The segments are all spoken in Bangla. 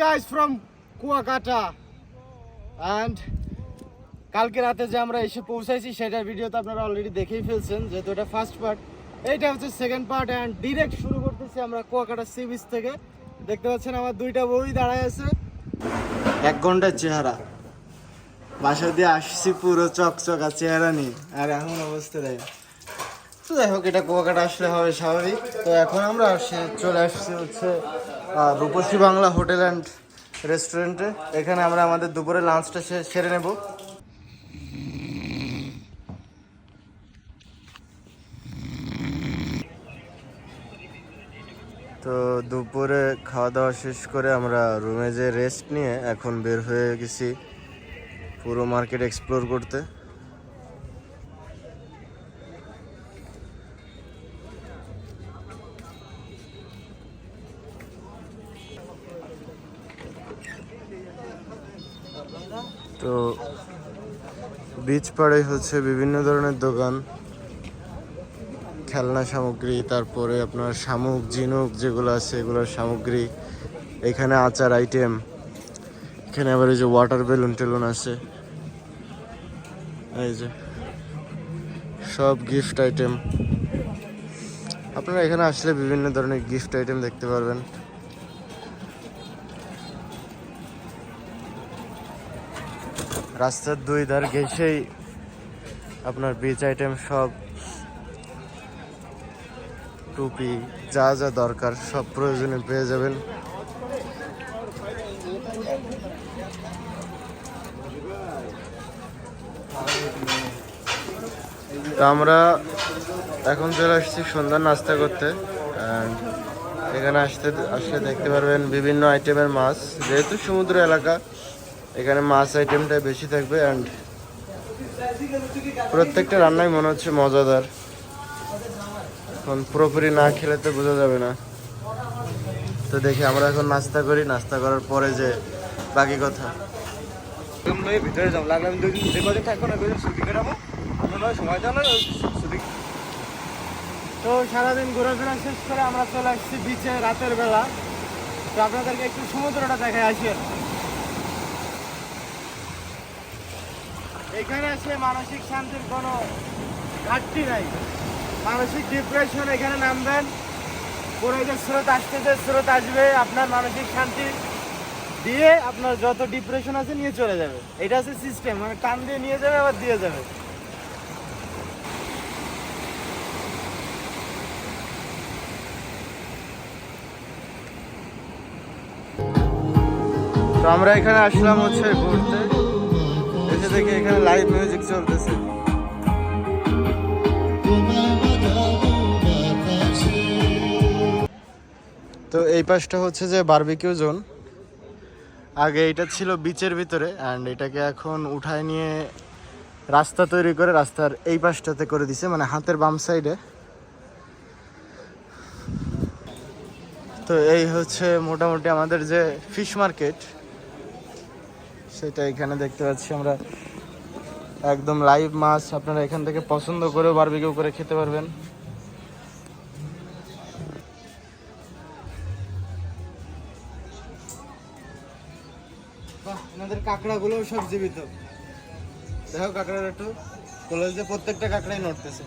guys from কুয়াকাটা and কালকে রাতে যে আমরা এসে পৌঁছাইছি সেটার ভিডিও তো আপনারা অলরেডি দেখেই ফেলছেন, যেহেতু এটা ফার্স্ট পার্ট। এইটা হচ্ছে সেকেন্ড পার্ট অ্যান্ড ডিরেক্ট শুরু করতেছি আমরা কুয়াকাটা সি বিচ থেকে। দেখতে পাচ্ছেন আমার দুইটা বই দাঁড়ায় আছে। 1 ঘন্টার চেহারা, বাসা দিয়ে আসছি পুরো চকচকা চেহারা নিয়ে, আর এখন অবস্থা দেয়। তো যাই হোক, এটা কুয়াকাটা আসলে হবে স্বাভাবিক। তো এখন আমরা চলে আসছি হচ্ছে রূপসী বাংলা হোটেল অ্যান্ড রেস্টুরেন্টে। এখানে আমরা আমাদের দুপুরে লাঞ্চটা সেরে নেব। তো দুপুরে খাওয়া দাওয়া শেষ করে আমরা রুমে যে রেস্ট নিয়ে এখন বের হয়ে গেছি পুরো মার্কেট এক্সপ্লোর করতে। তো বিচ পাড়ে হচ্ছে বিভিন্ন ধরনের দোকান, খেলনা সামগ্রী, তারপরে আপনার শামুক ঝিনুক যেগুলো আছে এগুলোর সামগ্রী, এখানে আচার আইটেম, এখানে আবার এই যে ওয়াটার বেলুন টেলুন আছে, এই যে সব গিফট আইটেম। আপনারা এখানে আসলে বিভিন্ন ধরনের গিফট আইটেম দেখতে পারবেন। রাস্তার দুই ধার ঘেঁষেই আপনার বিচ আইটেম সব, টুপি, যা যা দরকার সব প্রয়োজনে পেয়ে যাবেন। তো আমরা এখন চলে আসছি সন্ধ্যার নাস্তা করতে। এখানে আসলে দেখতে পারবেন বিভিন্ন আইটেমের মাছ, যেহেতু সমুদ্র এলাকা এখানে মাছ আইটেমটাই বেশি থাকবে। অ্যান্ড প্রত্যেকটা রান্নাই মনে হচ্ছে মজাদার। এখন পুরোপুরি না খেলে তো বোঝা যাবে না। তো দেখি আমরা এখন নাস্তা করি, নাস্তা করার পরে যে বাকি কথা। ভিতরে যাবো, লাগলাম 2 দিন যে কদিন থাকবো না, 2 দিন ছুটি কাটাবো, সময় দেওয়া না ছুটি। তো সারাদিন ঘোরাফেরা শেষ করে আমরা চলে আসছি বিচে রাতের বেলা। তো আপনাদেরকে একটু সমুদ্রটা দেখায় আসি। এখানে আসলে মানসিক শান্তির কোনো ঘাটতি নাই। মানসিক ডিপ্রেশন এখানে নামবেন, পুরো যে স্রোত আসতেছে, স্রোত আসবে, আপনার মানসিক শান্তি দিয়ে আপনার যত ডিপ্রেশন আছে নিয়ে চলে যাবে। এটা হচ্ছে সিস্টেম, মানে টান দিয়ে নিয়ে যাবে আবার দিয়ে যাবে। তো আমরা এখানে আসলাম হচ্ছে ঘুরতে, এসে দেখি এখানে লাইভ মিউজিক চলতেছে। তো এই পাশটা হচ্ছে যে বারবিকিউ জোন। আগে এটা ছিল বিচের ভিতরে, অ্যান্ড এটাকে এখন উঠায় নিয়ে রাস্তা তৈরি করে রাস্তার এই পাশটাতে করে দিছে, মানে হাতের বাম সাইডে। তো এই হচ্ছে মোটামুটি আমাদের যে ফিশ মার্কেট, সেটা এখানে দেখতে পাচ্ছি আমরা। একদম লাইভ মাছ আপনারা এখান থেকে পছন্দ করে বারবিকিউ করে খেতে পারবেন। আমাদের কাঁকড়াগুলো সব জীবিত, দেখো কাঁকড়ার একটু কলেজে প্রত্যেকটা কাঁকড়াই নড়তেছে।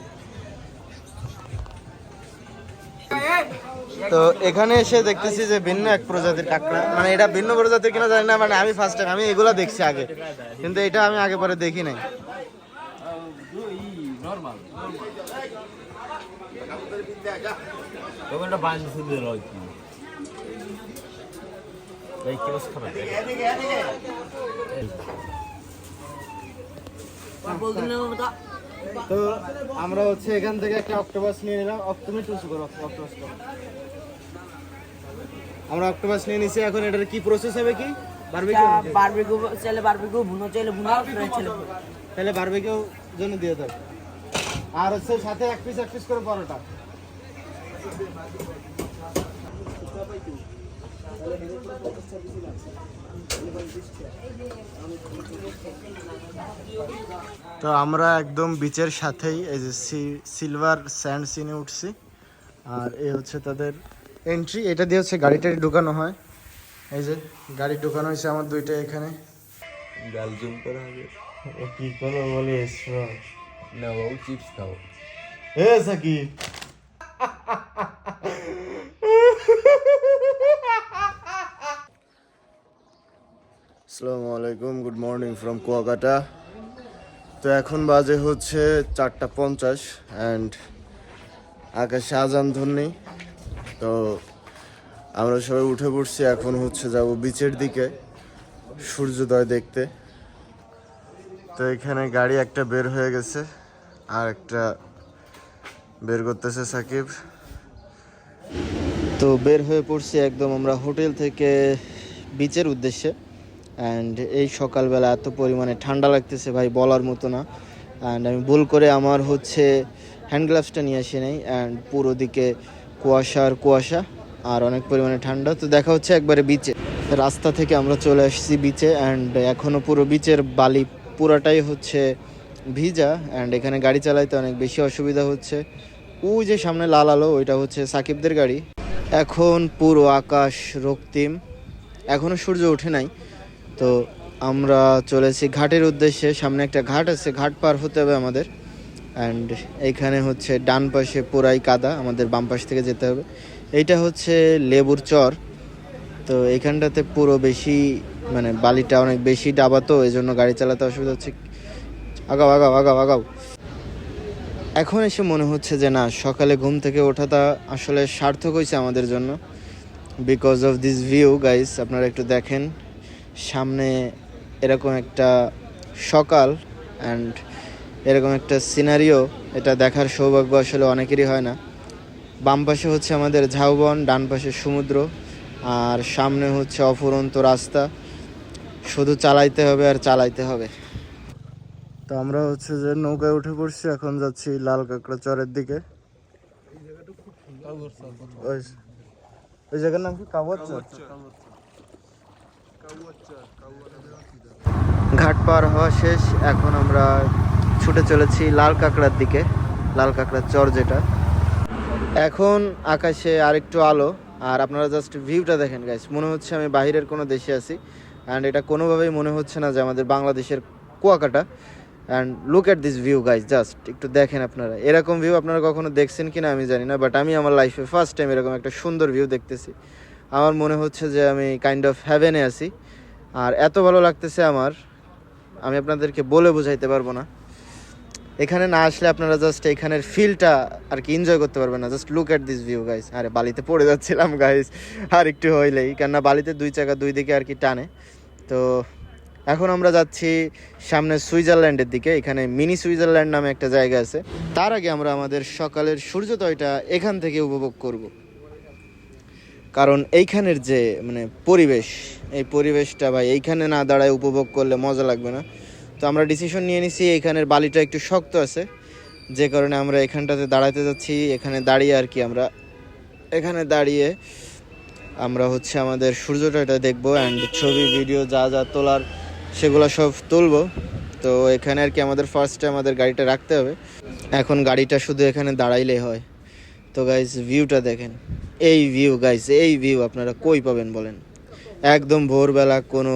তো এখানে এসে দেখতেছি যে ভিন্ন এক প্রজাতির কাঁকড়া, মানে এটা ভিন্ন প্রজাতির কিনা জানি না, মানে আমি ফার্স্ট টাইম, আমি এগুলা দেখছি আগে, কিন্তু এটা আমি আগে পরে দেখি নাই। তো আমরা হচ্ছে এখান থেকে একটা অক্টোপাস নিয়ে নিলাম। আমরা অক্টোপাস নিয়ে নিছি। এখন এটার কি প্রসেস হবে, কি বারবিকিউ চাইলে বারবিকিউ, ভুনো চাইলে ভুনো, ফ্রাই চাইলে ফ্রাই। তাহলে বারবিকিউ জন্য দিয়ে দাও। আর হচ্ছে সাথে এক পিস করে পরোটা। তো আমরা একদম বিচের সাথেই এই যে সিলভার স্যান্ড সিনে উঠছি, আর এই হচ্ছে তাদের এন্ট্রি। এটা দিয়ে হচ্ছে গাড়িটারি ঢুকানো হয়। এই যে গাড়ি ঢোকানো হয়েছে আমার দুইটা এখানে। গাল জুম করা হবে ও কি করবো বলিস? না বাবু, চিপস খাও। এ সাকি আসসালামু আলাইকুম, গুড মর্নিং ফ্রম কুয়াকাটা। তো এখন বাজে হচ্ছে 4:50 অ্যান্ড আকাশে আজান ধ্বনি। তো আমরা সবাই উঠে পড়ছি, এখন হচ্ছে যাব বিচের দিকে সূর্যোদয় দেখতে। তো এখানে গাড়ি একটা বের হয়ে গেছে, আর একটা বের করতেছে সাকিব। তো বের হয়ে পড়ছি একদম আমরা হোটেল থেকে বিচের উদ্দেশ্যে। অ্যান্ড এই সকালবেলা এত পরিমাণে ঠান্ডা লাগতেছে ভাই, বলার মতো না। অ্যান্ড আমি ভুল করে আমার হচ্ছে হ্যান্ড গ্লাভসটা নিয়ে আসি নাই, অ্যান্ড পুরো দিকে কুয়াশা আর অনেক পরিমাণে ঠান্ডা। তো দেখা হচ্ছে একবারে বিচে, রাস্তা থেকে আমরা চলে আসছি বিচে। অ্যান্ড এখনও পুরো বিচের বালি পুরাটাই হচ্ছে ভিজা, অ্যান্ড এখানে গাড়ি চালাইতে অনেক বেশি অসুবিধা হচ্ছে। ওই যে সামনে লাল আলো, ওইটা হচ্ছে সাকিবদের গাড়ি। এখন পুরো আকাশ রক্তিম, এখনও সূর্য ওঠে নাই। তো আমরা চলেছি ঘাটের উদ্দেশ্যে। সামনে একটা ঘাট আছে, ঘাট পার হতে হবে আমাদের। অ্যান্ড এইখানে হচ্ছে ডান পাশে পুরাই কাদা, আমাদের বাম পাশ থেকে যেতে হবে। এইটা হচ্ছে লেবুর চর। তো এইখানটাতে পুরো বেশি মানে বালিটা অনেক বেশি ডাবা, তো এই জন্য গাড়ি চালাতে অসুবিধা হচ্ছে। আগাও। এখন এসে মনে হচ্ছে যে না, সকালে ঘুম থেকে ওঠাটা আসলে সার্থক হয়েছে আমাদের জন্য, because of this view guys. আপনারা একটু দেখেন সামনে এরকম একটা সকাল অ্যান্ড এরকম একটা সিনারিও, এটা দেখার সৌভাগ্য আসলে অনেকেরই হয় না। বাম পাশে হচ্ছে আমাদের ঝাউবন, ডান পাশে সমুদ্র, আর সামনে হচ্ছে অফুরন্ত রাস্তা, শুধু চালাইতে হবে আর চালাইতে হবে। তো আমরা হচ্ছে যে নৌকায় উঠে পড়ছি, এখন যাচ্ছি লাল কাঁকড়া চরের দিকে। ওই জায়গার নাম কি? কাওয়ার চর। ঘাট পার হওয়া শেষ, এখন আমরা ছুটে চলেছি লাল কাঁকড়ার দিকে, লাল কাঁকড়ার চর যেটা। এখন আকাশে আরেকটু আলো, আর আপনারা জাস্ট ভিউটা দেখেন গাইস, মনে হচ্ছে আমি বাইরের কোনো দেশে আছি। অ্যান্ড এটা কোনোভাবেই মনে হচ্ছে না যে আমাদের বাংলাদেশের Kuakata. And look at this view guys, just একটু দেখেন আপনারা। এরকম ভিউ আপনারা কখনো দেখছেন কিনা আমি জানি না, বাট আমি আমার লাইফে ফার্স্ট টাইম এরকম একটা সুন্দর ভিউ দেখতেছি। আমার মনে হচ্ছে যে আমি কাইন্ড অফ হ্যাভেনে আছি, আর এত ভালো লাগতেছে আমার, আমি আপনাদেরকে বলে বোঝাইতে পারবো না। এখানে না আসলে আপনারা জাস্ট এখানের ফিলটা আর কি এনজয় করতে পারবেন না। Just look at this view guys. আরে বালিতে পড়ে যাচ্ছিলাম গাইস আর একটু হইলেই, কেননা বালিতে দুই চাকা দুই দিকে আর কি টানে। তো এখন আমরা যাচ্ছি সামনে সুইজারল্যান্ডের দিকে, এখানে মিনি সুইজারল্যান্ড নামে একটা জায়গা আছে। তার আগে আমরা আমাদের সকালের সূর্যোদয়টা এখান থেকে উপভোগ করব, কারণ এইখানের যে মানে পরিবেশ, এই পরিবেশটা ভাই এইখানে না দাঁড়ায় উপভোগ করলে মজা লাগবে না। তো আমরা ডিসিশন নিয়ে নিছি, এইখানের বালিটা একটু শক্ত আছে, যে কারণে আমরা এখানটাতে দাঁড়াতে যাচ্ছি। এখানে দাঁড়িয়ে আর কি আমরা এখানে দাঁড়িয়ে আমরা হচ্ছে আমাদের সূর্যোদয়টা দেখবো, অ্যান্ড ছবি ভিডিও যা যা তোলার সেগুলো সব তুলবো। তো এখানে আর কি আমাদের ফার্স্টে আমাদের গাড়িটা রাখতে হবে, এখন গাড়িটা শুধু এখানে দাঁড়াইলেই হয়। তো গাইজ ভিউটা দেখেন, এই ভিউ গাইজ, এই ভিউ আপনারা কই পাবেন বলেন? একদম ভোরবেলা, কোনো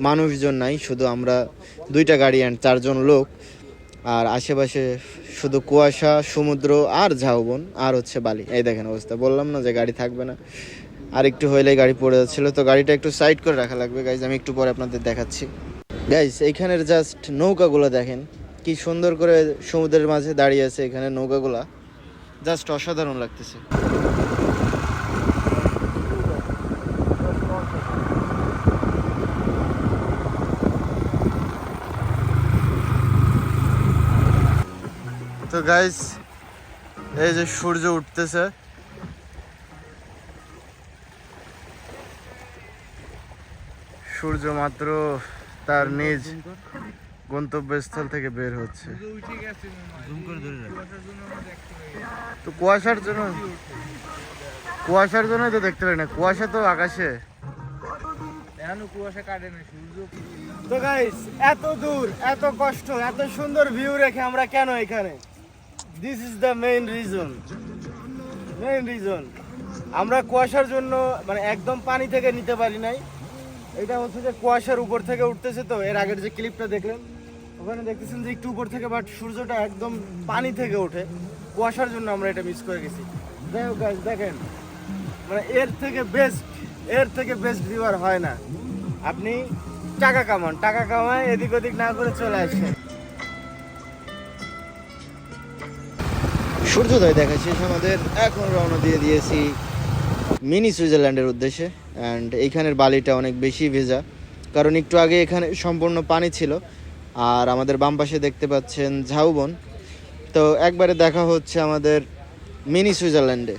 মানুষজন নাই, শুধু আমরা দুইটা গাড়ি অ্যান্ড 4 জন লোক, আর আশেপাশে শুধু কুয়াশা, সমুদ্র আর ঝাউবন আর হচ্ছে বালি। এই দেখেন অবস্থা, বললাম না যে গাড়ি থাকবে না, আর একটু হইলেই গাড়ি পড়ে যাচ্ছিলো। তো গাড়িটা একটু সাইড করে রাখা লাগবে গাইজ, আমি একটু পরে আপনাদের দেখাচ্ছি। গাইজ এইখানের জাস্ট নৌকাগুলো দেখেন, কি সুন্দর করে সমুদ্রের মাঝে দাঁড়িয়ে আছে এখানে নৌকাগুলা, জাস্ট অসাধারণ লাগতেছে। তো গাইস এই যে সূর্য উঠতেছে, সূর্য মাত্র তার নিজ গন্তব্যস্থল থেকে বের হচ্ছে। তো কুয়াশার জন্য তো দেখতে পারি না, কুয়াশা তো আকাশে। তো গাইস এত দূর, এত কষ্ট, এত সুন্দর ভিউ রেখে আমরা কেন এখানে? This is the main reason. আমরা কুয়াশার জন্য মানে একদম পানি থেকে নিতে পারি নাই, এটা হচ্ছে যে কুয়াশার উপর থেকে উঠতেছে, তো এর আগের যে ক্লিপটা দেখলেন ওখানে দেখতেছেন যে একটু উপর থেকে, বাট সূর্যটা একদম পানি থেকে ওঠে, কুয়াশার জন্য আমরা এটা মিস করে গেছি। যাই হোক guys, দেখেন মানে এর থেকে বেস্ট ভিউ আর হয় না। আপনি টাকা কামান, টাকা কামায় এদিক ওদিক না করে চলে আসেন। সূর্যোদয় দেখা শেষ আমাদের, এখন রওনা দিয়ে দিয়েছি মিনি সুইজারল্যান্ডের উদ্দেশ্যে। অ্যান্ড এইখানের বালিটা অনেক বেশি ভেজা, কারণ একটু আগে এখানে সম্পূর্ণ পানি ছিল। আর আমাদের বাম পাশে দেখতে পাচ্ছেন ঝাউবন। তো একবারে দেখা হচ্ছে আমাদের মিনি সুইজারল্যান্ডে।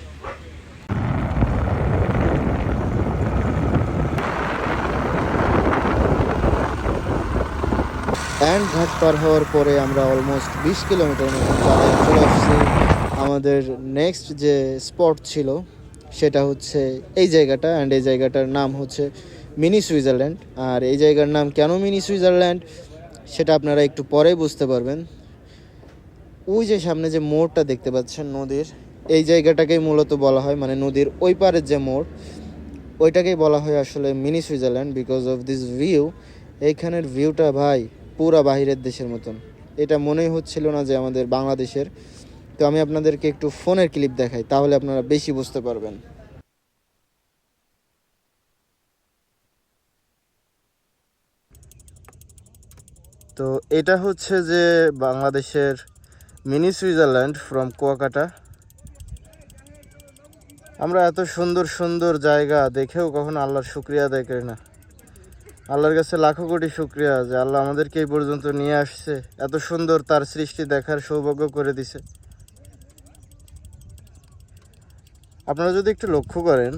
অ্যান্ড ঘাট পার হওয়ার পরে আমরা অলমোস্ট 20 কিলোমিটার মতো চালিয়ে চলে আসছি আমাদের নেক্সট যে স্পট ছিল, সেটা হচ্ছে এই জায়গাটা। অ্যান্ড এই জায়গাটার নাম হচ্ছে মিনি সুইজারল্যান্ড। আর এই জায়গার নাম কেন মিনি সুইজারল্যান্ড সেটা আপনারা একটু পরেই বুঝতে পারবেন। ওই যে সামনে যে মোড়টা দেখতে পাচ্ছেন নদীর, এই জায়গাটাকেই মূলত বলা হয়, মানে নদীর ওই পারের যে মোড় ওইটাকেই বলা হয় আসলে mini Switzerland, because of this view. এইখানের ভিউটা ভাই পুরা বাহিরের দেশের মতন, এটা মনেই হচ্ছিল না যে আমাদের বাংলাদেশের। তো আমি আপনাদেরকে একটু ফোনের ক্লিপ দেখাই, তাহলে আপনারা বেশি বুঝতে পারবেন। তো এটা হচ্ছে যে বাংলাদেশের মিনি সুইজারল্যান্ড ফ্রম কুয়াকাটা। আমরা এত সুন্দর সুন্দর জায়গা দেখেও কখনো আল্লাহর শুকরিয়া আদায় করি না। আল্লাহর কাছে লাখো কোটি শুকরিয়া যে আল্লাহ আমাদেরকে এই পর্যন্ত নিয়ে আসছে, এত সুন্দর তার সৃষ্টি দেখার সৌভাগ্য করে দিছে। আপনারা যদি একটু লক্ষ্য করেন,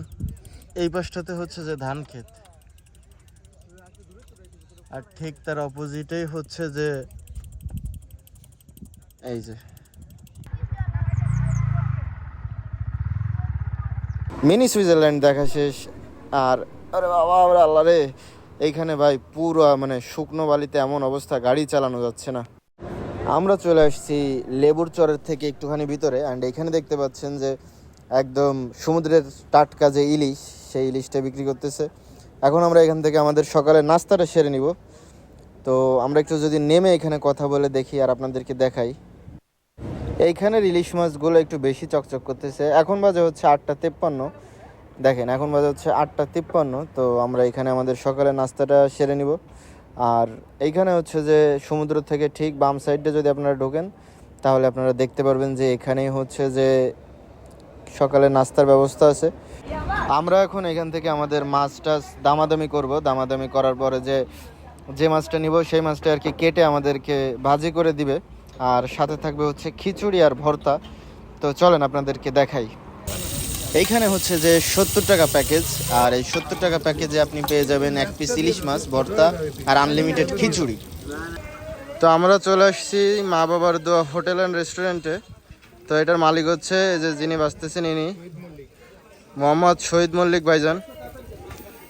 এই পাশটাতে হচ্ছে যে ধান ক্ষেত, আর ঠিক তার অপোজিটেই হচ্ছে যে এই যে মিনি সুইজারল্যান্ড দেখা শেষ। আর আরে বাবা আমরা আল্লাহ রে, এইখানে ভাই পুরো মানে শুকনো বালিতে এমন অবস্থা, গাড়ি চালানো যাচ্ছে না। আমরা চলে আসছি লেবুর চরের থেকে একটুখানি ভিতরে। অ্যান্ড এখানে দেখতে পাচ্ছেন যে একদম সমুদ্রের টাটকা যে ইলিশ, সেই ইলিশটা বিক্রি করতেছে। এখন আমরা এখান থেকে আমাদের সকালের নাস্তাটা সেরে নিব। তো আমরা একটু যদি নেমে এখানে কথা বলে দেখি আর আপনাদেরকে দেখাই। এইখানের ইলিশ মাছগুলো একটু বেশি চকচক করতেছে। এখন বাজে হচ্ছে 8:53। দেখেন এখন বাজে হচ্ছে 8:53। তো আমরা এখানে আমাদের সকালের নাস্তাটা সেরে নিব। আর এইখানে হচ্ছে যে সমুদ্র থেকে ঠিক বাম সাইডে যদি আপনারা ঢোকেন, তাহলে আপনারা দেখতে পারবেন যে এখানেই হচ্ছে যে সকালের নাস্তার ব্যবস্থা আছে। আমরা এখন এখান থেকে আমাদের মাছটা দামাদামি করব। দামাদামি করার পরে যে মাছটা নিব সেই মাছটা আর কি কেটে আমাদেরকে ভাজি করে দিবে। আর সাথে থাকবে হচ্ছে খিচুড়ি আর ভর্তা। তো চলেন আপনাদেরকে দেখাই। এইখানে হচ্ছে যে 70 টাকা প্যাকেজ, আর এই 70 টাকা প্যাকেজে আপনি পেয়ে যাবেন 1 পিস ইলিশ মাছ ভর্তা আর আনলিমিটেড খিচুড়ি। তো আমরা চলে আসছি মা বাবার দোয়া হোটেল অ্যান্ড রেস্টুরেন্টে। তো এটার মালিক হচ্ছে যে যিনি বাঁচতেছেন ইনি মোহাম্মদ শহীদ মল্লিক ভাইজান।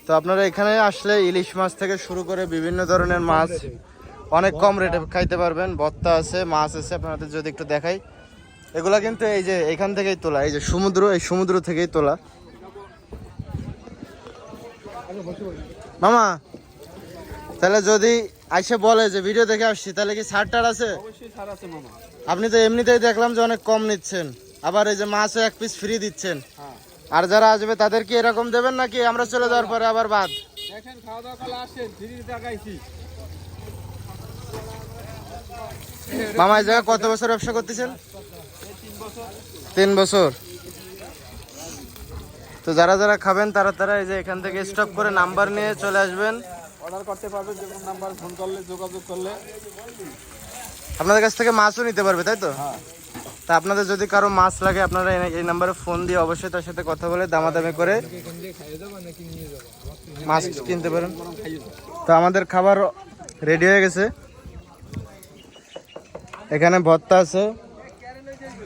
তো আপনারা এখানে আসলে ইলিশ মাছ থেকে শুরু করে বিভিন্ন ধরনের মাছ অনেক কম রেটে খাইতে পারবেন। ভর্তা আছে, মাছ আছে। আপনাদের যদি একটু দেখাই, এগুলা কিন্তু এই যে এখান থেকেই তোলা, এই যে সমুদ্র, এই সমুদ্র থেকেই তোলা। মামা তাহলে যদি আইসে বলে যে ভিডিও দেখে আসছি, তাহলে কি ছাড় টাড় আছে? অবশ্যই ছাড় আছে মামা। আপনি তো এমনিতেই দেখলাম যে অনেক কম নিচ্ছেন, আবার এই যে মাছও 1 পিস ফ্রি দিচ্ছেন। হ্যাঁ, আর যারা আসবে তাদের কি এরকম দেবেন নাকি আমরা চলে যাওয়ার পরে আবার বাদ? দেখেন খাওয়া দাওয়া করলে আসেন, ফ্রি টাকাইছি। মামা এই জায়গায় কত বছর ব্যবসা করতেছেন? 3 বছর। তো যারা যারা খাবেন তারা তারা এই যে এখান থেকে স্টক করে নাম্বার নিয়ে চলে আসবেন, অর্ডার করতে পারবেন যে কোনো নাম্বার ফোন করলে, যোগাযোগ করলে। আপনাদের কাছ থেকে মাছও নিতে পারবে, তাই তো? হ্যাঁ, তা আপনাদের যদি কারো মাছ লাগে আপনারা এই নাম্বারে ফোন দিয়ে অবশ্যই তার সাথে কথা বলে দামাদামি করে মাছ কিনতে পারেন। তো আমাদের খাবার রেডি হয়ে গেছে। এখানে ভর্তা আছে,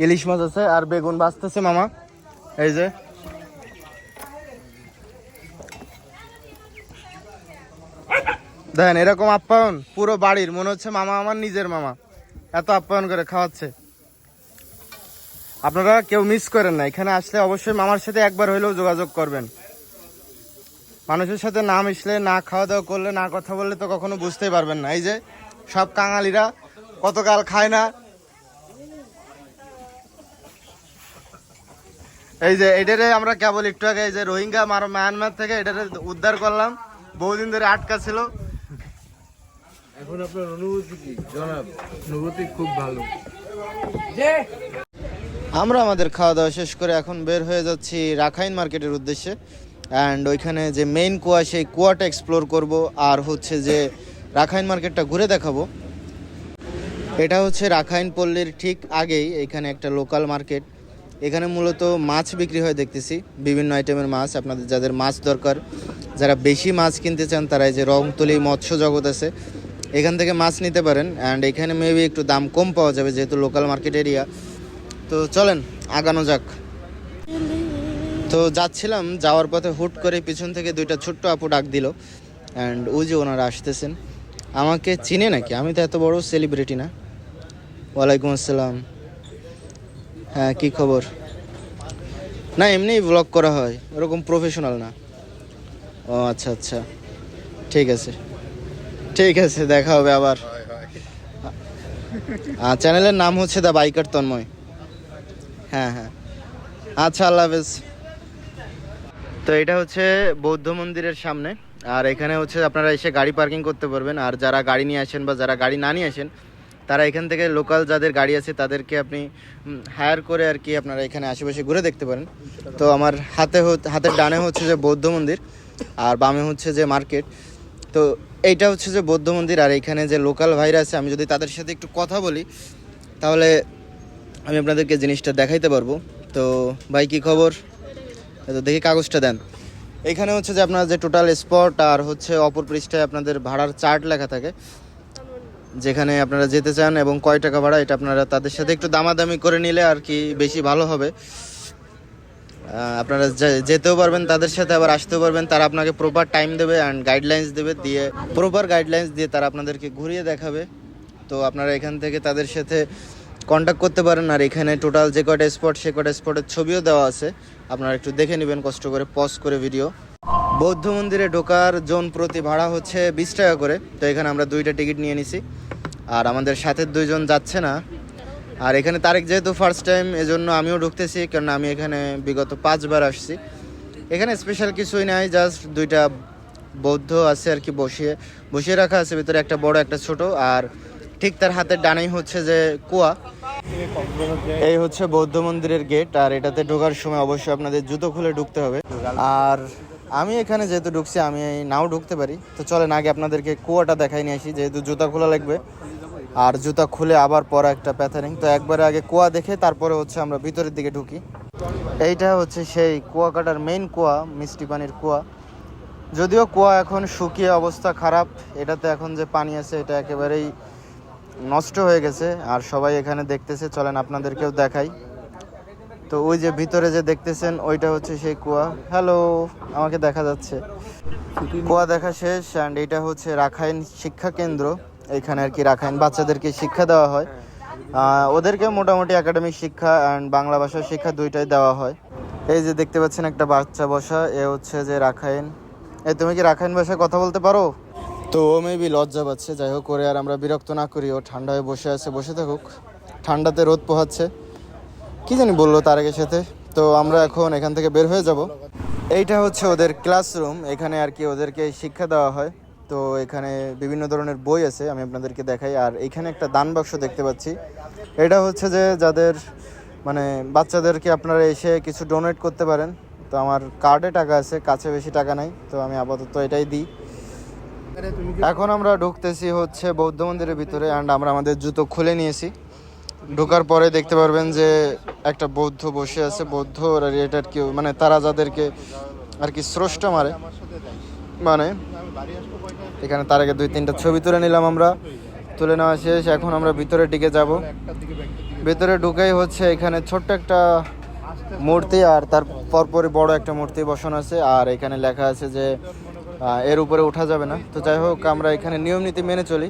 ইলিশ মাছ আছে, আর বেগুন ভাজতেছে মামা। এই যে দেখেন এরকম আপ্যায়ন পুরো বাড়ির, মনে হচ্ছে মামা আমার নিজের মামা, এত আপ্যায়ন করে খাওয়াচ্ছে। আপনারা কেউ মিস করেন না, এখানে আসলে অবশ্যই মামার সাথে একবার হইলেও যোগাযোগ করবেন। মানুষের সাথে না মিশলে, না খাওয়া দাওয়া করলে, না কথা বললে তো কখনো বুঝতেই পারবেন না। এই যে সব কাঙালিরা কতকাল খায় না, এই যে এটারে আমরা কেবল একটু আগে এই যে রোহিঙ্গা মায়ানমার থেকে এটারে উদ্ধার করলাম, বহুদিন ধরে আটকা ছিল। এখন আপনার অনুভূতি কি জনাব? অনুভূতি খুব ভালো। আমরা আমাদের খাওয়া দাওয়া শেষ করে এখন বের হয়ে যাচ্ছি রাখাইন মার্কেটের উদ্দেশ্যে। অ্যান্ড ওইখানে যে মেইন কুয়া, সেই কুয়াটা এক্সপ্লোর করব, আর হচ্ছে যে রাখাইন মার্কেটটা ঘুরে দেখাবো। এটা হচ্ছে রাখাইন পল্লীর ঠিক আগেই এখানে একটা লোকাল মার্কেট। এখানে মূলত মাছ বিক্রি হয় দেখতেছি, বিভিন্ন আইটেমের মাছ। আপনাদের যাদের মাছ দরকার, যারা বেশি মাছ কিনতে চান, তারা এই যে রংতলি মৎস্য জগৎ আছে, এখান থেকে মাছ নিতে পারেন। অ্যান্ড এখানে মেবি একটু দাম কম পাওয়া যাবে যেহেতু লোকাল মার্কেট এরিয়া। তো চলেন আগানো যাক। তো যাচ্ছিলাম, যাওয়ার পথে হুট করে পিছন থেকে দুইটা ছোট্ট আপু ডাক দিল। অ্যান্ড ওই যে ওনারা আসতেছেন। আমাকে চিনে নাকি? আমি তো এত বড় সেলিব্রিটি না। ওয়ালাইকুম আসসালাম। হ্যাঁ, কি খবর? না, এমনিই ব্লগ করা হয়, ওরকম প্রফেশনাল না। ও আচ্ছা আচ্ছা, ঠিক আছে ঠিক আছে, দেখা হবে আবার। চ্যানেলের নাম হচ্ছে দ্য বাইকার তন্ময়। হ্যাঁ হ্যাঁ, আচ্ছা, আল্লাহ হাফেজ। তো এটা হচ্ছে বৌদ্ধ মন্দিরের সামনে, আর এখানে হচ্ছে আপনারা এসে গাড়ি পার্কিং করতে পারবেন। আর যারা গাড়ি নিয়ে আসেন বা যারা গাড়ি না নিয়ে আসেন, তারা এখান থেকে লোকাল যাদের গাড়ি আছে তাদেরকে আপনি হায়ার করে আর কি আপনারা এখানে আশেপাশে ঘুরে দেখতে পারেন। তো আমার হাতের ডানে হচ্ছে যে বৌদ্ধ মন্দির, আর বামে হচ্ছে যে মার্কেট। তো এইটা হচ্ছে যে বৌদ্ধ মন্দির, আর এখানে যে লোকাল ভাইরা আছে, আমি যদি তাদের সাথে একটু কথা বলি তাহলে আমি আপনাদেরকে জিনিসটা দেখাইতে পারবো। তো ভাই, কি খবর? তো দেখি কাগজটা দেন। এখানে হচ্ছে যে আপনার যে টোটাল স্পট আর হচ্ছে অপর পৃষ্ঠায় আপনাদের ভাড়ার চার্ট লেখা থাকে, যেখানে আপনারা যেতে চান এবং কয় টাকা ভাড়া, এটা আপনারা তাদের সাথে একটু দামাদামি করে নিলে আর কি বেশি ভালো হবে। আপনারা যেতেও পারবেন তাদের সাথে, আবার আসতেও পারবেন। তারা আপনাকে প্রপার টাইম দেবে অ্যান্ড গাইডলাইন্স দেবে, প্রপার গাইডলাইন্স দিয়ে তারা আপনাদেরকে ঘুরিয়ে দেখাবে। তো আপনারা এখান থেকে তাদের সাথে কন্ট্যাক্ট করতে পারেন। আর এখানে টোটাল যে কয়টা স্পট, সে কয়টা স্পটের ছবিও দেওয়া আছে, আপনারা একটু দেখে নেবেন কষ্ট করে, পজ করে ভিডিও। বৌদ্ধ মন্দিরে ঢোকার জন প্রতি ভাড়া হচ্ছে 20 টাকা করে। তো এখানে আমরা 2টা টিকিট নিয়ে নিছি, আর আমাদের সাথে 2 জন যাচ্ছে না। আর এখানে তারেক যেহেতু ফার্স্ট টাইম, এজন্য আমিও ঢুকতেছি, কারণ আমি এখানে বিগত 5 বার আসছি। এখানে স্পেশাল কিছুই নাই, জাস্ট 2টা বৌদ্ধ আছে আর কি, বসিয়ে রাখা আছে, ভিতরে একটা বড় একটা ছোট। আর ঠিক তার হাতের ডানেই হচ্ছে যে কুয়া। এই হচ্ছে বৌদ্ধ মন্দিরের গেট, আর এটাতে ঢোকার সময় অবশ্যই আপনাদের জুতো খুলে ঢুকতে হবে। আর আমি এখানে যেহেতু ঢুকছি, আমি নাও ঢুকতে পারি। তো চলেন আগে আপনাদেরকে কুয়াটা দেখাই নিয়ে আসি, যেহেতু জুতা খোলা লাগবে, আর জুতা খুলে আবার পরা একটা প্যাথারিং। তো একবারে আগে কুয়া দেখে তারপরে হচ্ছে আমরা ভিতরের দিকে ঢুকি। এইটা হচ্ছে সেই কুয়াকাটার মেইন কুয়া, মিষ্টি পানির কুয়া। যদিও কুয়া এখন শুকিয়ে অবস্থা খারাপ, এটাতে এখন যে পানি আছে এটা একেবারেই নষ্ট হয়ে গেছে, আর সবাই এখানে দেখতেছে। চলেন আপনাদেরকেও দেখাই। তো ওই যে ভিতরে যে দেখতেছেন, ওইটা হচ্ছে সেই কুয়া। হ্যালো, আমাকে দেখা যাচ্ছে। কুয়া দেখা শেষ। অ্যান্ড এটা হচ্ছে রাখাইন শিক্ষা কেন্দ্র। এখানে আর কি রাখাইন বাচ্চাদেরকে শিক্ষা দেওয়া হয়। ওদেরকে মোটামুটি একাডেমিক শিক্ষা অ্যান্ড বাংলা ভাষার শিক্ষা দুইটাই দেওয়া হয়। এই যে দেখতে পাচ্ছেন একটা বাচ্চা বসা, এ হচ্ছে যে রাখাইন। তুমি কি রাখাইন ভাষায় কথা বলতে পারো? তো ও মেবি লজ্জা পাচ্ছে। যাই হোক, করে আর আমরা বিরক্ত না করি, ও ঠান্ডা হয়ে বসে আছে, বসে থাকুক। ঠান্ডাতে রোদ পোহাচ্ছে, কি জানি বললো তারেকের সাথে। তো আমরা এখন এখান থেকে বের হয়ে যাব। এইটা হচ্ছে ওদের ক্লাসরুম, এখানে আর কি ওদেরকে শিক্ষা দেওয়া হয়। তো এখানে বিভিন্ন ধরনের বই আছে, আমি আপনাদেরকে দেখাই। আর এখানে একটা দান বাক্স দেখতে পাচ্ছি, এটা হচ্ছে যে যাদের মানে বাচ্চাদেরকে আপনারা এসে কিছু ডোনেট করতে পারেন। তো আমার কার্ডে টাকা আছে, কাছে বেশি টাকা নাই, তো আমি আপাতত এটাই দিই। এখন আমরা ঢুকতেছি হচ্ছে বৌদ্ধ মন্দিরের ভিতরে, অ্যান্ড আমরা আমাদের জুতো খুলে নিয়েছি। ঢোকার পরে দেখতে পারবেন যে একটা বৌদ্ধ বসে আছে। বৌদ্ধ এটার কি মানে তারা যাদেরকে আর কি স্রষ্টা মারে, মানে এখানে তার আগে 2-3টা ছবি তুলে নিলাম আমরা। তুলে নেওয়া শেষ, এখন আমরা ভিতরের দিকে যাব। ভিতরে ঢুকেই হচ্ছে এখানে ছোট্ট একটা মূর্তি, আর তার পরপরই বড় একটা মূর্তি বসানো আছে। আর এখানে লেখা আছে যে এর উপরে ওঠা যাবে না। তো যাই হোক, আমরা এখানে নিয়ম নীতি মেনে চলি।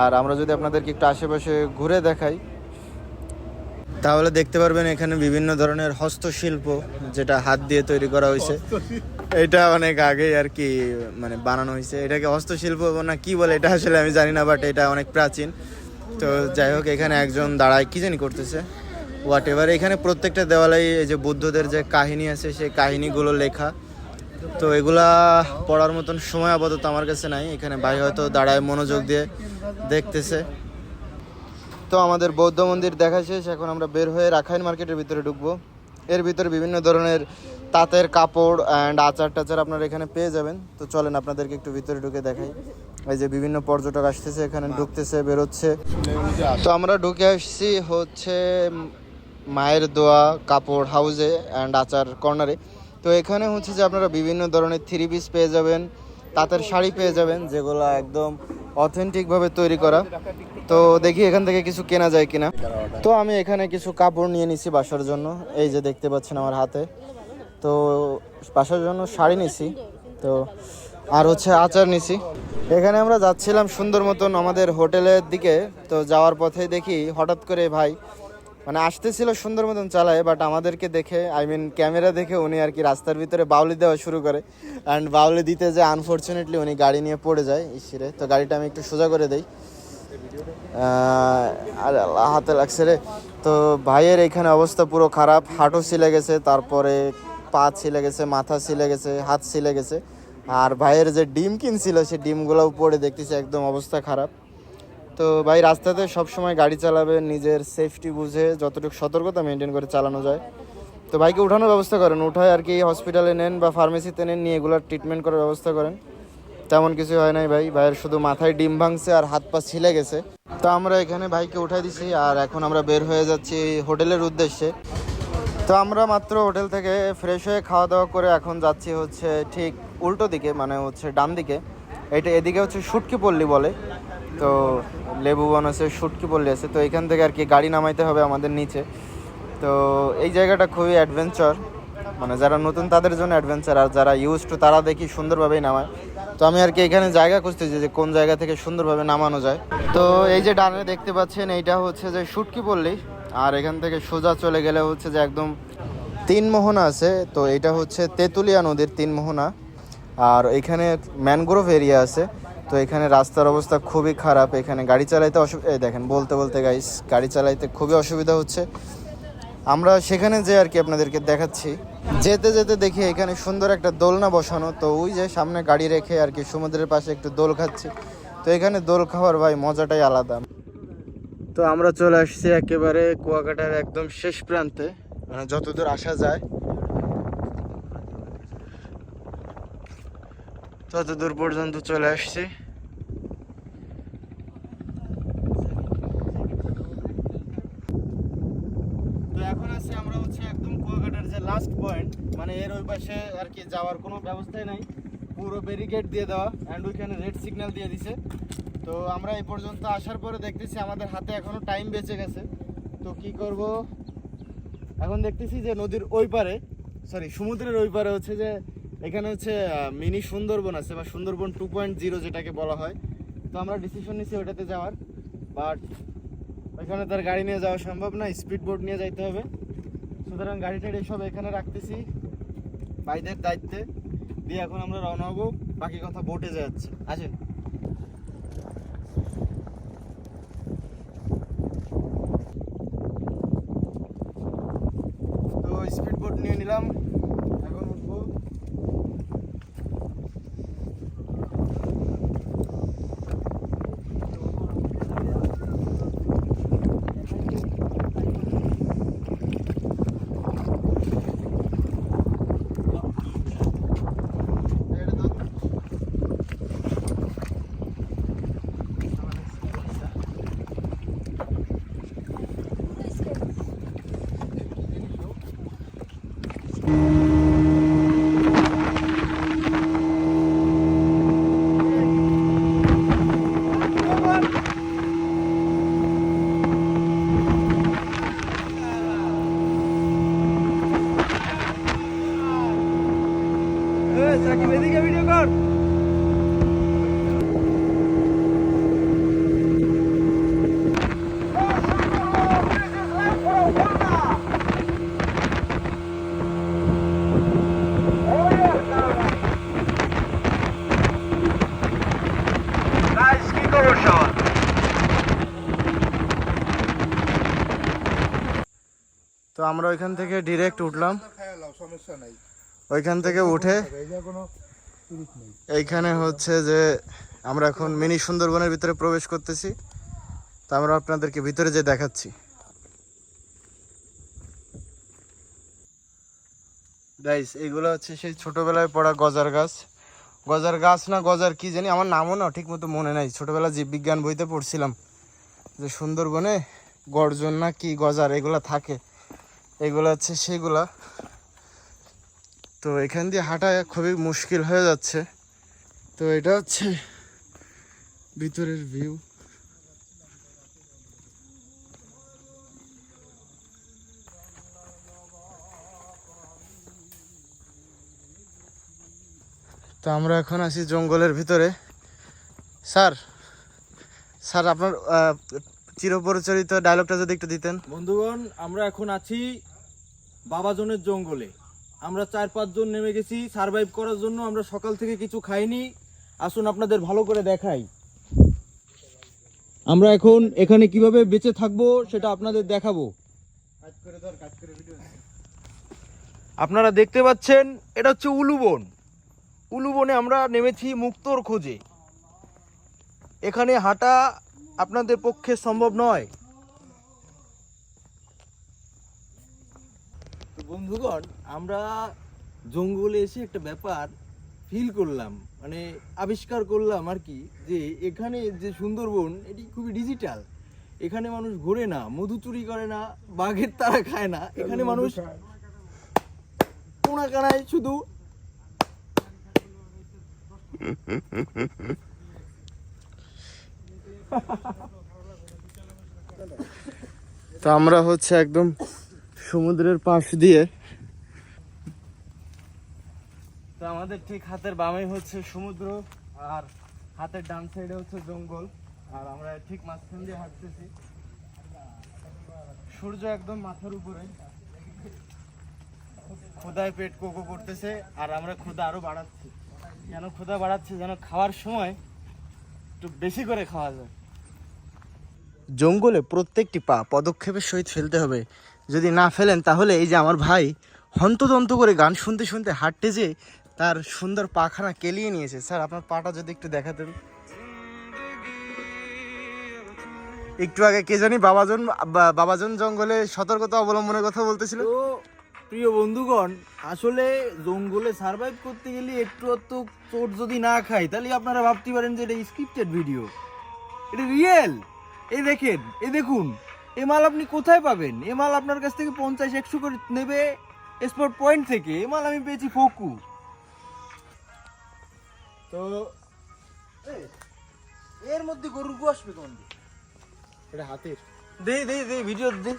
আর আমরা যদি আপনাদেরকে একটু আশেপাশে ঘুরে দেখাই, তাহলে দেখতে পারবেন এখানে বিভিন্ন ধরনের হস্তশিল্প, যেটা হাত দিয়ে তৈরি করা হয়েছে। এটা অনেক আগে আর কি মানে বানানো হয়েছে, এটাকে হস্তশিল্প না কি বলে এটা আসলে আমি জানি না, বাট এটা অনেক প্রাচীন। তো যাই হোক, এখানে একজন দাঁড়ায় কি জানি করতেছে, হোয়াট এভার। এখানে প্রত্যেকটা দেওয়ালেই এই যে বুদ্ধদের যে কাহিনী আছে সেই কাহিনীগুলো লেখা, তো এগুলা পড়ার মতন সময় আপাতত আমার কাছে নাই। এখানে ভাই হয়তো দাঁড়ায় মনোযোগ দিয়ে দেখতেছে। তো আমাদের বৌদ্ধ মন্দির দেখা শেষ, এখন আমরা বের হয়ে রাখাইন মার্কেটের ভিতরে ঢুকবো। এর ভিতরে বিভিন্ন ধরনের তাঁতের কাপড় অ্যান্ড আচার টাচার আপনারা এখানে পেয়ে যাবেন। তো চলেন আপনাদেরকে একটু ভিতরে ঢুকে দেখাই। এই যে বিভিন্ন পর্যটক আসতেছে, এখানে ঢুকতেছে বেরোচ্ছে। তো আমরা ঢুকে আসছি হচ্ছে মায়ের দোয়া কাপড় হাউসে অ্যান্ড আচার কর্নারে। তো এখানে হচ্ছে যে আপনারা বিভিন্ন ধরনের থ্রি পিস পেয়ে যাবেন, তাঁতের শাড়ি পেয়ে যাবেন যেগুলো একদম অথেন্টিকভাবে তৈরি করা। তো দেখি এখান থেকে কিছু কেনা যায় কিনা। তো আমি এখানে কিছু কাপড় নিয়ে নিছি বাসার জন্য, এই যে দেখতে পাচ্ছেন আমার হাতে। তো বাসার জন্য শাড়ি নিছি, তো আর হচ্ছে আচার নিছি। এখানে আমরা যাচ্ছিলাম সুন্দর মতন আমাদের হোটেলের দিকে। তো যাওয়ার পথে দেখি হঠাৎ করে ভাই মানে আসতেছিল সুন্দর মতন চালায়, বাট আমাদেরকে দেখে ক্যামেরা দেখে উনি আর কি রাস্তার ভিতরে বাউলি দেওয়া শুরু করে। অ্যান্ড বাউলি দিতে যে আনফর্চুনেটলি উনি গাড়ি নিয়ে পড়ে যায় ইসিরে। তো গাড়িটা আমি একটু সোজা করে দেই, আর হাতে লাগছে রে। তো ভাইয়ের এখানে অবস্থা পুরো খারাপ, হাঁটু ছিলে গেছে, তারপরে পা ছিলে গেছে, মাথা ছিলে গেছে, হাত ছিলে গেছে। আর ভাইয়ের যে ডিম কিনছিল সেই ডিমগুলোও পড়ে দেখতেছি একদম অবস্থা খারাপ। তো ভাই রাস্তাতে সবসময় গাড়ি চালাবে নিজের সেফটি বুঝে, যতটুকু সতর্কতা মেনটেন করে চালানো যায়। তো ভাইকে উঠানোর ব্যবস্থা করেন, উঠায় আর কি হসপিটালে নেন বা ফার্মেসিতে নেন, নিয়ে এগুলোর ট্রিটমেন্ট করার ব্যবস্থা করেন। তেমন কিছু হয় নাই ভাই, ভাইয়ের শুধু মাথায় ডিম ভাঙছে আর হাত পা ছিলে গেছে। তো আমরা এখানে ভাইকে উঠাই দিছি, আর এখন আমরা বের হয়ে যাচ্ছি হোটেলের উদ্দেশ্যে। তো আমরা মাত্র হোটেল থেকে ফ্রেশ হয়ে খাওয়া দাওয়া করে এখন যাচ্ছি হচ্ছে ঠিক উল্টো দিকে, মানে হচ্ছে ডান দিকে। এদিকে হচ্ছে শুটকি পল্লী বলে, তো লেবু বন আছে, শুটকি পল্লী আছে। তো এখান থেকে আর কি গাড়ি নামাইতে হবে আমাদের নিচে। তো এই জায়গাটা খুবই অ্যাডভেঞ্চার, মানে যারা নতুন তাদের জন্য অ্যাডভেঞ্চার, আর যারা ইউজ টু তারা দেখি সুন্দরভাবেই নামায়। তো আমি আর কি এখানে জায়গা খুঁজতেছি যে কোন জায়গা থেকে সুন্দরভাবে নামানো যায়। তো এই যে ডানে দেখতে পাচ্ছেন এইটা হচ্ছে যে শুটকি পল্লী, আর এখান থেকে সোজা চলে গেলে হচ্ছে যে একদম তিন মোহনা আছে। তো এটা হচ্ছে তেঁতুলিয়া নদীর তিন মোহনা, আর এখানে ম্যানগ্রোভ এরিয়া আছে। তো এখানে রাস্তার অবস্থা খুবই খারাপ, এখানে গাড়ি চালাইতে এই দেখেন বলতে বলতে গাইস গাড়ি চালাইতে খুবই অসুবিধা হচ্ছে। আমরা সেখানে যে আর কি আপনাদেরকে দেখাচ্ছি। যেতে যেতে দেখি এখানে সুন্দর একটা দোলনা বসানো, তো ওই যে সামনে গাড়ি রেখে আর কি সমুদ্রের পাশে একটু দোল খাচ্ছি। তো এখানে দোল খাওয়ার ভাই মজাটাই আলাদা। তো আমরা চলে আসছি একেবারে কুয়াকাটার একদম শেষ প্রান্তে, মানে যতদূর আসা যায় ততদূর পর্যন্ত চলে আসছি। তো এখন আছি আমরা হচ্ছে একদম কুয়াকাটার যে লাস্ট পয়েন্ট, মানে এর ওই পাশে আর কি যাওয়ার কোনো ব্যবস্থাই নাই, পুরো ব্যারিকেড দিয়ে দেওয়া অ্যান্ড ওইখানে রেড সিগন্যাল দিয়ে দিছে। তো আমরা এই পর্যন্ত আসার পরে দেখতেছি আমাদের হাতে এখনো টাইম বেঁচে গেছে। তো কি করব এখন দেখতেছি যে নদীর ওই পারে, সমুদ্রের ওই পারে হচ্ছে যে এখানে হচ্ছে মিনি সুন্দরবন আছে, বা সুন্দরবন 2.0 যেটাকে বলা হয়। তো আমরা ডিসিশন নিচ্ছি ওইটাতে যাওয়ার, বাট ওইখানে তার গাড়ি নিয়ে যাওয়া সম্ভব না, স্পিড বোট নিয়ে যাইতে হবে। সুতরাং গাড়ি টাড়ি সব এখানে রাখতেছি ভাইদের দায়িত্বে দিয়ে এখন আমরা রওনা হবো, বাকি কথা বোটে যাচ্ছে। আসেন। তো স্পিড বোট নিয়ে নিলাম, এখন উঠবো। তো আমরা ওইখান থেকে ডিরেক্ট উঠলাম, ওইখান থেকে উঠে এইখানে হচ্ছে যে আমরা এখন মিনি সুন্দরবনের ভিতরে প্রবেশ করতেছি। তো আমরা আপনাদেরকে ভিতরে যে দেখাচ্ছি। গাইস এইগুলো হচ্ছে সেই ছোটবেলায় পড়া গজার গাছ। গজার গাছ না গজার কি জানি, আমার নামও না ঠিক মতো মনে নাই। ছোটবেলা জীববিজ্ঞান বইতে পড়ছিলাম যে সুন্দরবনে গর্জন না কি গজার এগুলা থাকে, এগুলো হচ্ছে সেগুলা। তো এখান দিয়ে হাঁটা খুবই মুশকিল হয়ে যাচ্ছে। তো এটা হচ্ছে ভিতরের ভিউ। তো আমরা এখন আছি জঙ্গলের ভিতরে। স্যার স্যার আপনার চিরপরিচিত ডায়লগটা যদি একটু দিতেন। বন্ধুগণ, আমরা এখন আছি বাবাজনের জঙ্গলে। আমরা 4-5 জন নেমে গেছি সারভাইভ করার জন্য। আমরা সকাল থেকে কিছু খাইনি। আসুন আপনাদের ভালো করে দেখাই। আমরা এখন এখানে কিভাবে বেঁচে থাকবো সেটা আপনাদের দেখাবো। আপনারা দেখতে পাচ্ছেন এটা হচ্ছে উলুবন। উলুবনে আমরা নেমেছি মুক্তোর খোঁজে। এখানে হাঁটা আপনাদের পক্ষে সম্ভব নয়। বন্ধুগণ, আমরা জঙ্গলে এসে একটা ব্যাপার ফিল করলাম, মানে আবিষ্কার করলাম আর কি, যে এখানে যে সুন্দরবন এটি খুবই ডিজিটাল। এখানে মানুষ ঘোরে না, মধু চুরি করে না, বাঘের তারা খায় না। এখানে মানুষ কোনা কানায় শুধু তো আমরা হচ্ছে একদম সমুদ্রের পাশ দিয়ে, তো আমাদের ঠিক হাতের বামে হচ্ছে সমুদ্র আর হাতের ডান সাইডে হচ্ছে জঙ্গল, আর আমরা ঠিক মাঝখান দিয়ে হাঁটতেছি। সূর্য একদম মাথার উপরে, ক্ষুধায় পেট কোকো করতেছে আর আমরা ক্ষুধা আরো বাড়াচ্ছি। কেন ক্ষুধা বাড়াচ্ছি? যেন খাওয়ার সময় একটু বেশি করে খাওয়া যায়। জঙ্গলে প্রত্যেকটি পা পদক্ষেপের সহিত ফেলতে হবে। যদি না ফেলেন তাহলে এই যে আমার ভাই হন্তদন্ত করে গান শুনতে শুনতে হাঁটতে যে তার সুন্দর পাখানা কেলিয়ে নিয়েছে। স্যার আপনার পাটা যদি একটু দেখাতেন। একটু আগে কে জানি বাবাজন জঙ্গলে সতর্কতা অবলম্বনের কথা বলতেছিল। তো প্রিয় বন্ধুগণ, আসলে জঙ্গলে সার্ভাইভ করতে গেলে একটু চোট যদি না খাই তাহলে আপনারা ভাবতে পারেন যে এটা স্ক্রিপ্টেড ভিডিও। এটা রিয়েল। এই দেখেন, এই দেখুন, এ মাল আপনি কোথায় পাবেন? এ মাল আপনার কাছ থেকে 50-100 করে নেবে স্পট পয়েন্ট থেকে। এ মাল আমি পেয়েছি ফকু। তো এর মধ্যে গরুর গু আসবে কোন? এটা হাতির। দে ভিডিও দে।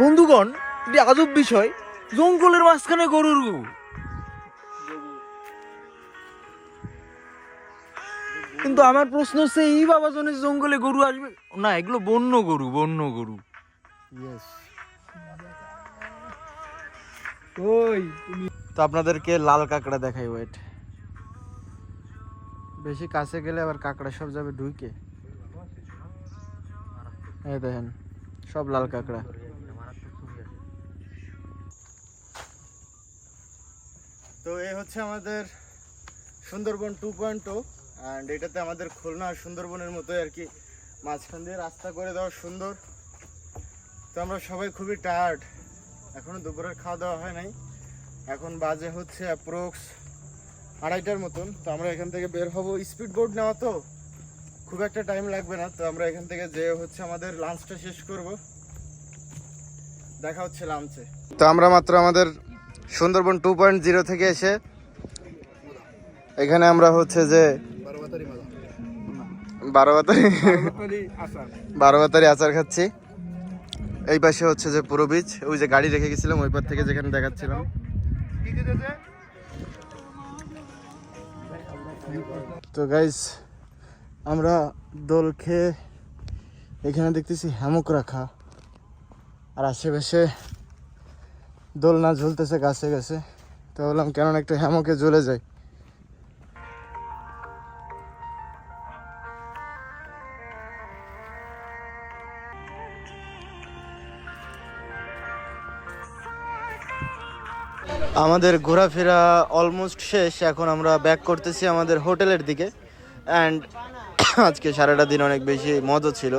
বন্ধুগণ, এটি আজব বিষয়, জঙ্গলের মাঝখানে গরুর গু। কিন্তু আমার প্রশ্ন হচ্ছে, এই বাবাজনের জঙ্গলে গরু আসবে না? এগুলো বন্য গরু, বন্য গরু। ইয়েস। ওই তো আপনাদেরকে লাল কাঁকড়া দেখাই, ওয়েট। বেশি কাছে গেলে আবার কাঁকড়া সব যাবে ঢুকে। এই দেখেন সব লাল কাঁকড়া। তো এই হচ্ছে আমাদের সুন্দরবন 2.0, অ্যান্ড এটাতে আমাদের খুলনা আর সুন্দরবনের মতোই আর কি মাঝখান দিয়ে রাস্তা করে দেওয়া সুন্দর। তো আমরা সবাই খুবই টায়ার্ড, এখনো দুপুরের খাওয়া দাওয়া হয় নাই। এখন বাজে হচ্ছে অ্যাপ্রক্স 2:30টার মতন। তো আমরা এখান থেকে বের হব। স্পিড বোট নেওয়া তো খুব একটা টাইম লাগবে না। তো আমরা এখান থেকে যে হচ্ছে আমাদের লাঞ্চটা শেষ করব। দেখা হচ্ছে লাঞ্চে। তো আমরা মাত্র আমাদের সুন্দরবন 2.0 থেকে এসে এখানে আমরা হচ্ছে যে বারোবাতারি আচার খাচ্ছি। এই পাশে হচ্ছে যে পুরো বীচ, ওই যে গাড়ি রেখে গেছিলাম ওই পার থেকে যেখানে দেখাচ্ছিলাম। তো গাইস, আমরা দোল খেয়ে এখানে দেখতেছি হ্যামক রাখা, আর আশেপাশে দোল না ঝুলতেছে গাছে গাছে। তো বললাম কেননা একটু হ্যামকে ঝুলে যায়। আমাদের ঘোরাফেরা অলমোস্ট শেষ, এখন আমরা ব্যাক করতেছি আমাদের হোটেলের দিকে। অ্যান্ড আজকে সারাটা দিন অনেক বেশি মজা ছিল,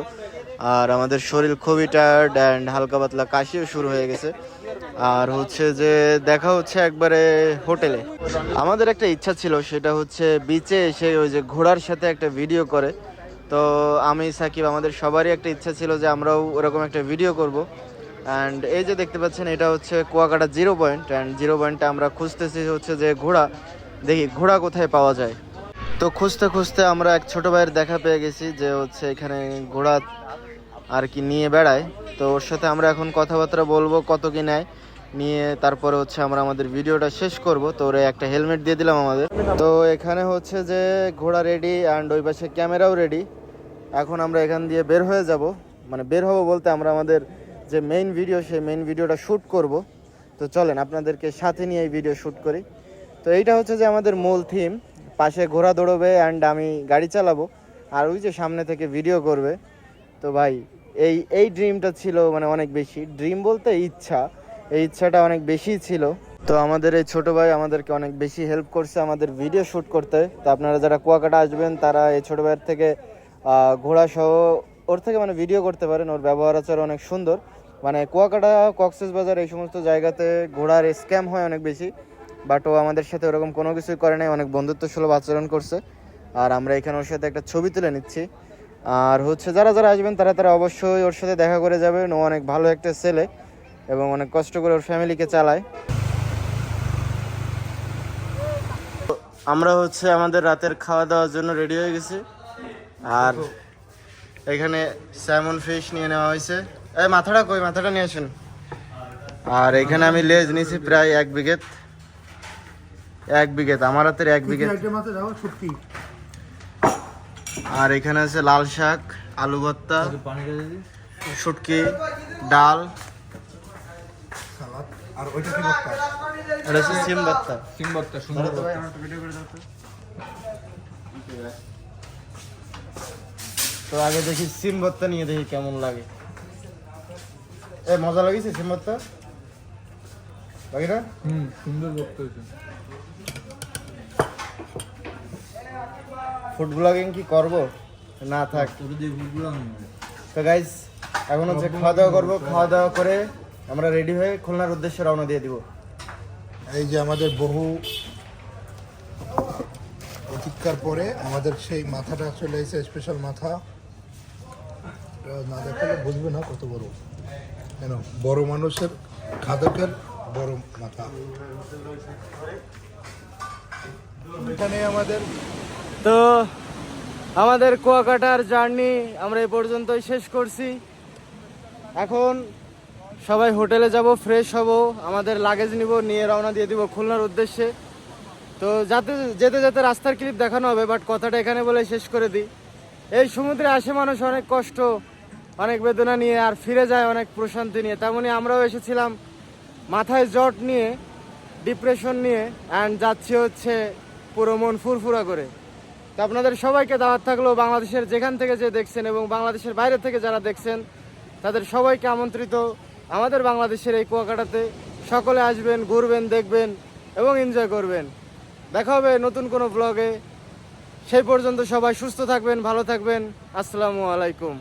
আর আমাদের শরীর খুবই টায়ার্ড অ্যান্ড হালকা পাতলা কাশিও শুরু হয়ে গেছে। আর হচ্ছে যে দেখা হচ্ছে একবারে হোটেলে। আমাদের একটা ইচ্ছা ছিল, সেটা হচ্ছে বিচে এসে ওই যে ঘোড়ার সাথে একটা ভিডিও করে। তো আমি সাকিব আমাদের সবারই একটা ইচ্ছা ছিল যে আমরাও ওরকম একটা ভিডিও করব। অ্যান্ড এই যে দেখতে পাচ্ছেন এটা হচ্ছে কুয়াকাটা 0 পয়েন্ট, অ্যান্ড 0 পয়েন্টে আমরা খুঁজতেছি হচ্ছে যে ঘোড়া, দেখি ঘোড়া কোথায় পাওয়া যায়। তো খুঁজতে খুঁজতে আমরা এক ছোট ভাইয়ের দেখা পেয়ে গেছি যে হচ্ছে এখানে ঘোড়া আর কি নিয়ে বেড়ায়। তো ওর সাথে আমরা এখন কথাবার্তা বলবো কত কি নেয় নিয়ে, তারপরে হচ্ছে আমরা আমাদের ভিডিওটা শেষ করব। তো ওরে একটা হেলমেট দিয়ে দিলাম আমাদের। তো এখানে হচ্ছে যে ঘোড়া রেডি অ্যান্ড ওই পাশে ক্যামেরাও রেডি। এখন আমরা এখান দিয়ে বের হয়ে যাব, মানে বের হব বলতে আমরা আমাদের যে মেইন ভিডিও সেই মেইন ভিডিওটা শ্যুট করব। তো চলেন আপনাদেরকে সাথে নিয়ে এই ভিডিও শ্যুট করি। তো এইটা হচ্ছে যে আমাদের মূল থিম, পাশে ঘোড়া দৌড়বে অ্যান্ড আমি গাড়ি চালাবো আর ওই যে সামনে থেকে ভিডিও করবে। তো ভাই এই ড্রিমটা ছিল, মানে অনেক বেশি ড্রিম বলতে ইচ্ছা, এই ইচ্ছাটা অনেক বেশি ছিল। তো আমাদের এই ছোট ভাই আমাদেরকে অনেক বেশি হেল্প করছে আমাদের ভিডিও শ্যুট করতে। তো আপনারা যারা কুয়াকাটা আসবেন তারা এই ছোট ভাইয়ের থেকে ঘোড়া সহ ওর থেকে মানে ভিডিও করতে পারেন। ওর ব্যবহার আচার অনেক সুন্দর, মানে কুয়াকাটা কক্সবাজার এই সমস্ত জায়গাতে ঘোড়ার স্ক্যাম হয় অনেক বেশি, বাট ও আমাদের সাথে ওরকম কোনো কিছুই করে নাই, অনেক বন্ধুত্বসুলভ আচরণ করছে। আর আমরা এখানে ওর সাথে একটা ছবি তুলে নিচ্ছি। আর হচ্ছে যারা যারা আসবেন তারা অবশ্যই ওর সাথে দেখা করে যাবেন। ও অনেক ভালো একটা ছেলে এবং অনেক কষ্ট করে ওর ফ্যামিলিকে চালায়। আমরা হচ্ছে আমাদের রাতের খাওয়া দাওয়ার জন্য রেডি হয়ে গেছি। আর এখানে স্যামন ফিশ নিয়ে নেওয়া হয়েছে। এই মাথাটা কই, মাথাটা নিয়ে আসেন। আর এখানে আমি লেজ নিয়েছি প্রায় 1 বিঘেত, আমার হাতের 1 বিঘেত। আর এখানে আছে লাল শাক, আলু ভর্তা, শুটকি, ডাল, আর ওইটা কি ভর্তা? এটা হচ্ছে সিম ভর্তা। সিম ভর্তা সুন্দর ভর্তা। তো আগে দেখি সিম ভর্তা নিয়ে দেখি কেমন লাগে। মজা লাগিছে সিম ভর্তা বাকিটা? সুন্দর ভর্তা হয়েছে। ফুড ব্লগিং কি করবো না থাক? তো গাইস এখন হচ্ছে খাওয়া দাওয়া করবো, খাওয়া দাওয়া করে আমরা রেডি হয়ে খুলনার উদ্দেশ্যে রওনা দিয়ে দিব। এই যে আমাদের বহু প্রতীক্ষার পরে আমাদের সেই মাথাটা চলে এসেছে, স্পেশাল মাথা। না দেখালে বুঝবে না কত বড়, কেন বড় মানুষের খাদকের বড় মাথা। এখানে আমাদের কুয়াকাটার জার্নি আমরা এই পর্যন্তই শেষ করছি। এখন সবাই হোটেলে যাব, ফ্রেশ হব, আমাদের লাগেজ নিব, নিয়ে রওনা দিয়ে দিব খুলনার উদ্দেশ্যে। তো যেতে যেতে রাস্তার ক্লিপ দেখানো হবে, বাট কথাটা এখানে বলে শেষ করে দিই। এই সমুদ্রে আসে মানুষ অনেক কষ্ট, অনেক বেদনা নিয়ে, আর ফিরে যায় অনেক প্রশান্তি নিয়ে। তেমনই আমরাও এসেছিলাম মাথায় জট নিয়ে, ডিপ্রেশন নিয়ে, অ্যান্ড যাচ্ছি হচ্ছে পুরো মন ফুরফুরা করে। তো আপনাদের সবাইকে দাওয়াত থাকলো, বাংলাদেশের যেখান থেকে যে দেখছেন এবং বাংলাদেশের বাইরে থেকে যারা দেখছেন তাদের সবাইকে আমন্ত্রিত আমাদের বাংলাদেশের এই কুয়াকাটাতে। সকলে আসবেন, ঘুরবেন, দেখবেন এবং এনজয় করবেন। দেখা হবে নতুন কোনো ব্লগে। সেই পর্যন্ত সবাই সুস্থ থাকবেন, ভালো থাকবেন। আসসালামু আলাইকুম।